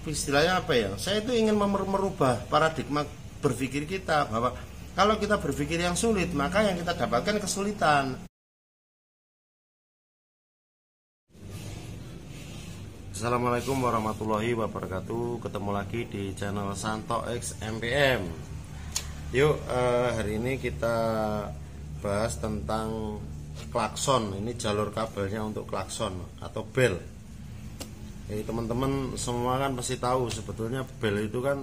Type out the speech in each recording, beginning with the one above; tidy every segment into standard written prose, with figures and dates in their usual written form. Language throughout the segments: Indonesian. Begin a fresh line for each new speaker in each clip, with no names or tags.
istilahnya apa ya? Saya itu ingin merubah paradigma berpikir kita bahwa kalau kita berpikir yang sulit, maka yang kita dapatkan kesulitan. Assalamualaikum warahmatullahi wabarakatuh. Ketemu lagi di channel Santo X MPM. Yuk, hari ini kita bahas tentang klakson. Ini jalur kabelnya untuk klakson atau bel. Jadi teman-teman semua kan pasti tahu sebetulnya bel itu kan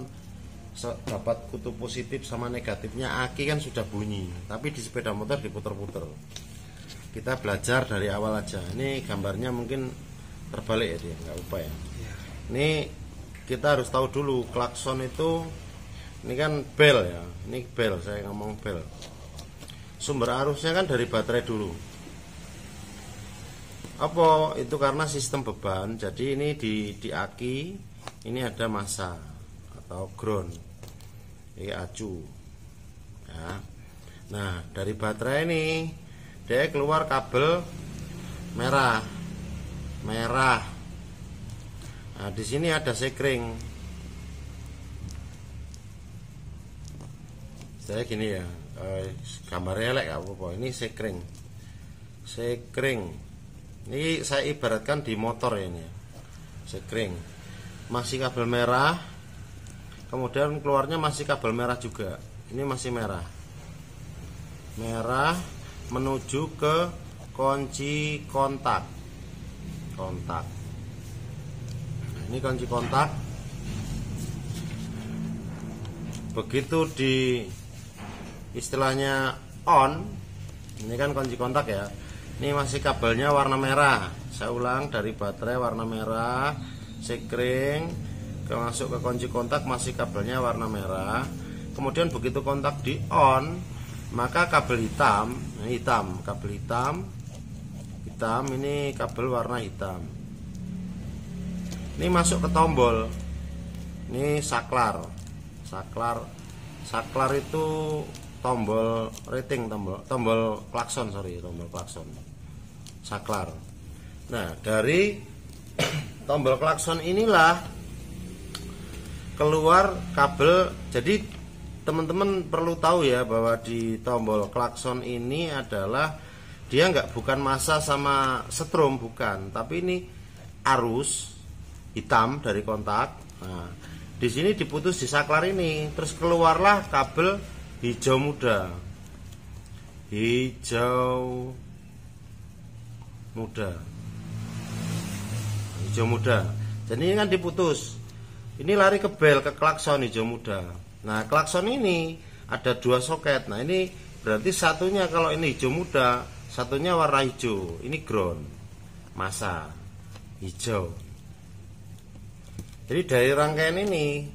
dapat kutub positif sama negatifnya. Aki kan sudah bunyi, tapi di sepeda motor diputer-puter. Kita belajar dari awal aja. Ini gambarnya mungkin terbalik ya, dia nggak lupa ya. Ini kita harus tahu dulu klakson itu, ini kan bel ya, ini bel, saya ngomong bel. Sumber arusnya kan dari baterai dulu. Apa itu? Karena sistem beban. Jadi ini di aki ini ada massa atau ground, ini acu ya. Nah, dari baterai ini dia keluar kabel merah. Nah, di sini ada sekring. Saya gini ya, gambarnya elek apa? Ini sekring. Ini saya ibaratkan di motor ini. Sekring. Masih kabel merah. Kemudian keluarnya masih kabel merah juga. Ini masih merah. Merah menuju ke kunci kontak. Nah, ini kunci kontak. Begitu di istilahnya on, ini kan kunci kontak ya. Ini masih kabelnya warna merah. Saya ulang, dari baterai warna merah, sekring masuk ke kunci kontak masih kabelnya warna merah. Kemudian begitu kontak di on, maka kabel hitam, kabel hitam, ini kabel warna hitam. Ini masuk ke tombol. Ini saklar. Saklar itu tombol rating, tombol klakson, tombol klakson. Saklar. Nah, dari tombol klakson inilah keluar kabel. Jadi teman-teman perlu tahu ya bahwa di tombol klakson ini adalah dia bukan massa sama setrum, bukan, tapi ini arus hitam dari kontak. Nah, di sini diputus di saklar ini, terus keluarlah kabel hijau muda. Jadi ini kan diputus. Ini lari ke bel, ke klakson hijau muda. Nah, klakson ini ada dua soket. Nah, ini berarti satunya kalau ini hijau muda, satunya warna hijau. Ini ground, massa hijau. Jadi dari rangkaian ini,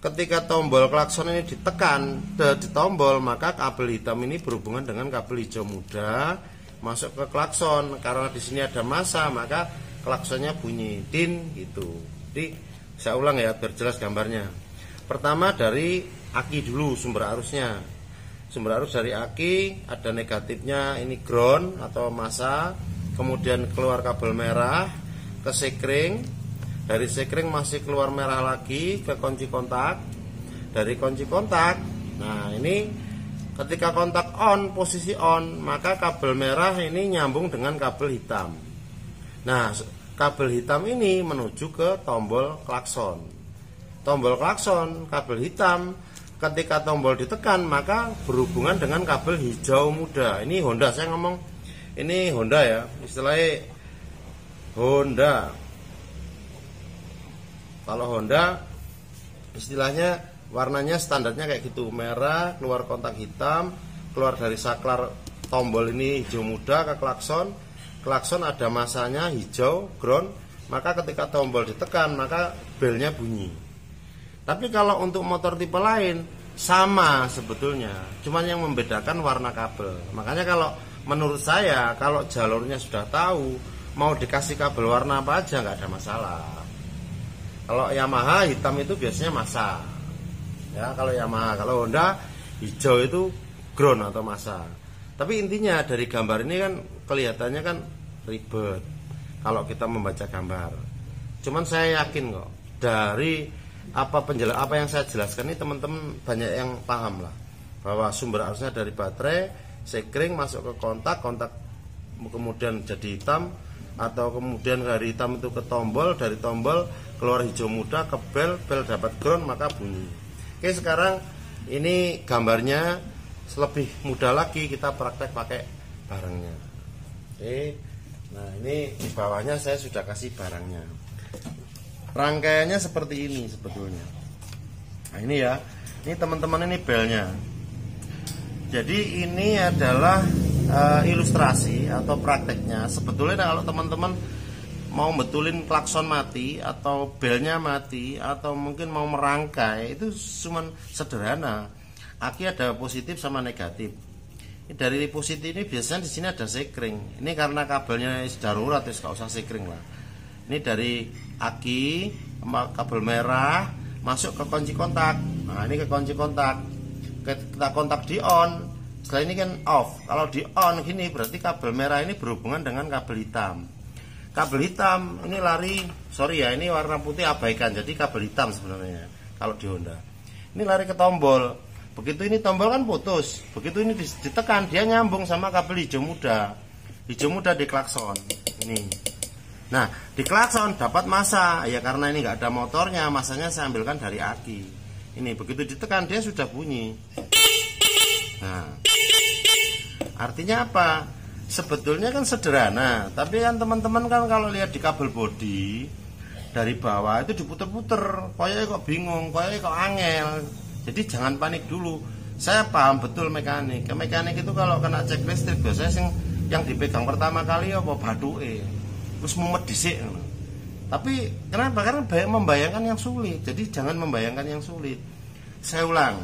ketika tombol klakson ini ditekan, di tombol, maka kabel hitam ini berhubungan dengan kabel hijau muda masuk ke klakson. Karena di sini ada massa, maka klaksonnya bunyi tin gitu. Jadi saya ulang ya biar jelas gambarnya. Pertama dari aki dulu, sumber arusnya. Sumber arus dari aki ada negatifnya, ini ground atau massa. Kemudian keluar kabel merah ke sekring. Dari sekring masih keluar merah lagi ke kunci kontak. Dari kunci kontak, nah ini ketika kontak on, posisi on, maka kabel merah ini nyambung dengan kabel hitam. Nah, kabel hitam ini menuju ke tombol klakson. Tombol klakson, kabel hitam, ketika tombol ditekan maka berhubungan dengan kabel hijau muda. Ini Honda, saya ngomong ini Honda ya, istilahnya Honda. Kalau Honda istilahnya warnanya standarnya kayak gitu, merah, keluar kontak hitam, keluar dari saklar tombol ini hijau muda ke klakson. Klakson ada masanya hijau, ground, maka ketika tombol ditekan maka belnya bunyi. Tapi kalau untuk motor tipe lain sama sebetulnya, cuman yang membedakan warna kabel. Makanya kalau menurut saya, kalau jalurnya sudah tahu, mau dikasih kabel warna apa aja nggak ada masalah. Kalau Yamaha hitam itu biasanya massa. Ya, kalau Yamaha, kalau Honda hijau itu ground atau massa. Tapi intinya dari gambar ini kan kelihatannya kan ribet kalau kita membaca gambar. Cuman saya yakin kok, dari apa yang saya jelaskan ini teman-teman banyak yang paham lah, bahwa sumber arusnya dari baterai, sekring masuk ke kontak kemudian jadi hitam, atau kemudian dari hitam itu ke tombol, dari tombol keluar hijau muda ke bel dapat ground maka bunyi. Oke, sekarang ini gambarnya lebih mudah lagi, kita praktek pakai barangnya. Oke, nah ini di bawahnya saya sudah kasih barangnya. Rangkaiannya seperti ini sebetulnya. Nah ini ya, ini teman-teman, ini belnya. Jadi ini adalah ilustrasi atau prakteknya. Sebetulnya kalau teman-teman mau betulin klakson mati atau belnya mati atau mungkin mau merangkai, itu cuma sederhana. Aki ada positif sama negatif. Dari positif ini biasanya di sini ada sekring. Ini karena kabelnya darurat, ya nggak usah sekring lah. Ini dari aki kabel merah masuk ke kunci kontak. Nah ini ke kunci kontak, kita kontak di on. Setelah ini kan off. Kalau di on gini berarti kabel merah ini berhubungan dengan kabel hitam. Kabel hitam ini lari, sorry ya, ini warna putih abaikan, jadi kabel hitam sebenarnya kalau di Honda. Ini lari ke tombol. Begitu ini tombol kan putus, begitu ini ditekan dia nyambung sama kabel hijau muda. Hijau muda di klakson ini. Nah, di klakson dapat massa, ya karena ini nggak ada motornya, massanya saya ambilkan dari aki. Ini begitu ditekan dia sudah bunyi. Nah, artinya apa? Sebetulnya kan sederhana, tapi kan teman-teman kan kalau lihat di kabel bodi dari bawah itu diputer-puter, kayaknya kok bingung, kayaknya kok angel. Jadi jangan panik dulu. Saya paham betul mekanik. Mekanik itu kalau kena cek listrik biasanya yang dipegang pertama kali apa batuke. Terus mumet dhisik. Tapi kenapa? Karena membayangkan yang sulit. Jadi jangan membayangkan yang sulit. Saya ulang.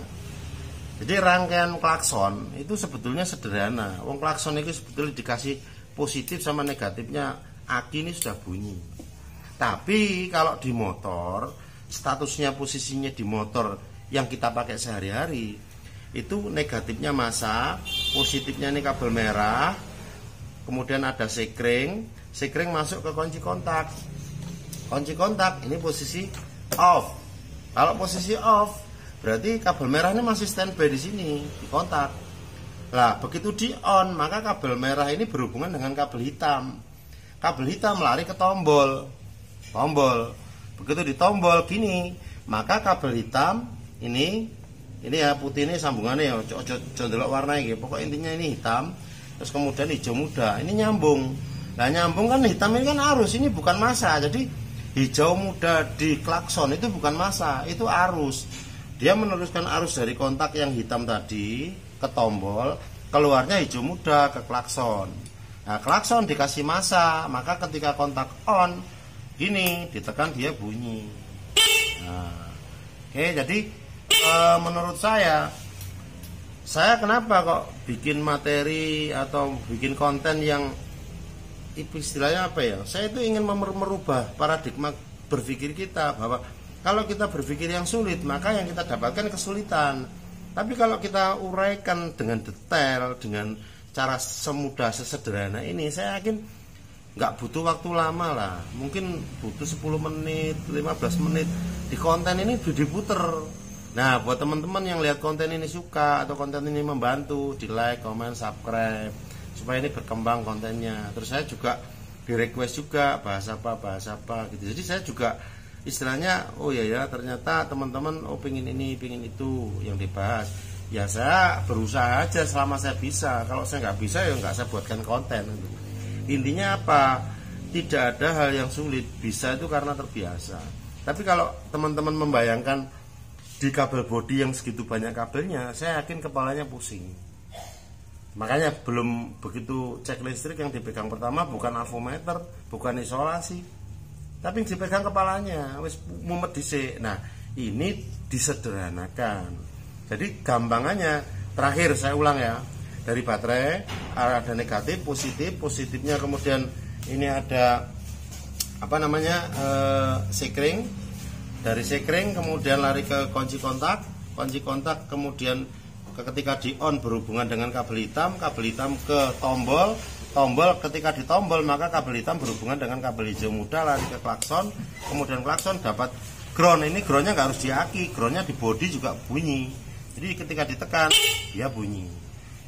Jadi rangkaian klakson itu sebetulnya sederhana. Wong klakson itu sebetulnya dikasih positif sama negatifnya, aki ini sudah bunyi. Tapi kalau di motor, statusnya posisinya di motor yang kita pakai sehari-hari itu negatifnya massa, positifnya ini kabel merah, kemudian ada sekring masuk ke kunci kontak. Kunci kontak ini posisi off. Kalau posisi off berarti kabel merah ini masih standby di sini di kontak. Nah, begitu di on maka kabel merah ini berhubungan dengan kabel hitam. Kabel hitam lari ke tombol. Begitu di tombol gini, maka kabel hitam ini ya putih ini sambungannya ya, delok warnanya gitu. Pokok intinya ini hitam, terus kemudian hijau muda. Ini nyambung. Nah, nyambung kan hitam ini kan arus, ini bukan massa. Jadi hijau muda di klakson itu bukan massa, itu arus. Dia meneruskan arus dari kontak yang hitam tadi ke tombol, keluarnya hijau muda ke klakson. Nah, klakson dikasih massa, maka ketika kontak on, gini, ditekan dia bunyi. Nah, oke, jadi menurut saya kenapa kok bikin materi atau bikin konten yang istilahnya apa ya? Saya itu ingin merubah paradigma berpikir kita, bahwa kalau kita berpikir yang sulit, maka yang kita dapatkan kesulitan. Tapi kalau kita uraikan dengan detail, dengan cara semudah, sesederhana ini, saya yakin nggak butuh waktu lama lah. Mungkin butuh 10 menit, 15 menit. Di konten ini diputer. Nah, buat teman-teman yang lihat konten ini suka, atau konten ini membantu, di like, comment, subscribe, supaya ini berkembang kontennya. Terus saya juga di request juga bahas apa gitu. Jadi saya juga istilahnya, oh ya ternyata teman-teman pingin ini, pingin itu yang dibahas. Ya saya berusaha aja selama saya bisa. Kalau saya nggak bisa ya nggak saya buatkan konten. Intinya apa? Tidak ada hal yang sulit. Bisa itu karena terbiasa. Tapi kalau teman-teman membayangkan di kabel bodi yang segitu banyak kabelnya, saya yakin kepalanya pusing. Makanya belum begitu cek listrik yang dipegang pertama bukan avometer, bukan isolasi, tapi dipegang kepalanya, wis mumet dhisik. Nah, ini disederhanakan. Jadi gampangannya, terakhir saya ulang ya, dari baterai ada negatif, positifnya kemudian ini ada apa namanya sekring. Dari sekring kemudian lari ke kunci kontak kemudian ketika di on berhubungan dengan kabel hitam ke tombol ketika ditombol maka kabel hitam berhubungan dengan kabel hijau muda lari ke klakson, kemudian klakson dapat ground. Ini groundnya nggak harus di aki, groundnya di body juga bunyi. Jadi ketika ditekan dia bunyi.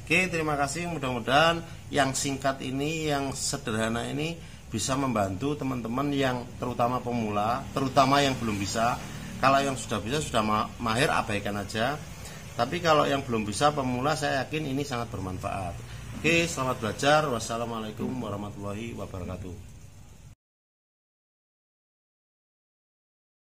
Oke, terima kasih. Mudah-mudahan yang singkat ini, yang sederhana ini bisa membantu teman-teman yang terutama pemula, terutama yang belum bisa. Kalau yang sudah bisa, sudah mahir, abaikan aja. Tapi kalau yang belum bisa, pemula, saya yakin ini sangat bermanfaat. Oke, selamat belajar. Wassalamualaikum warahmatullahi wabarakatuh.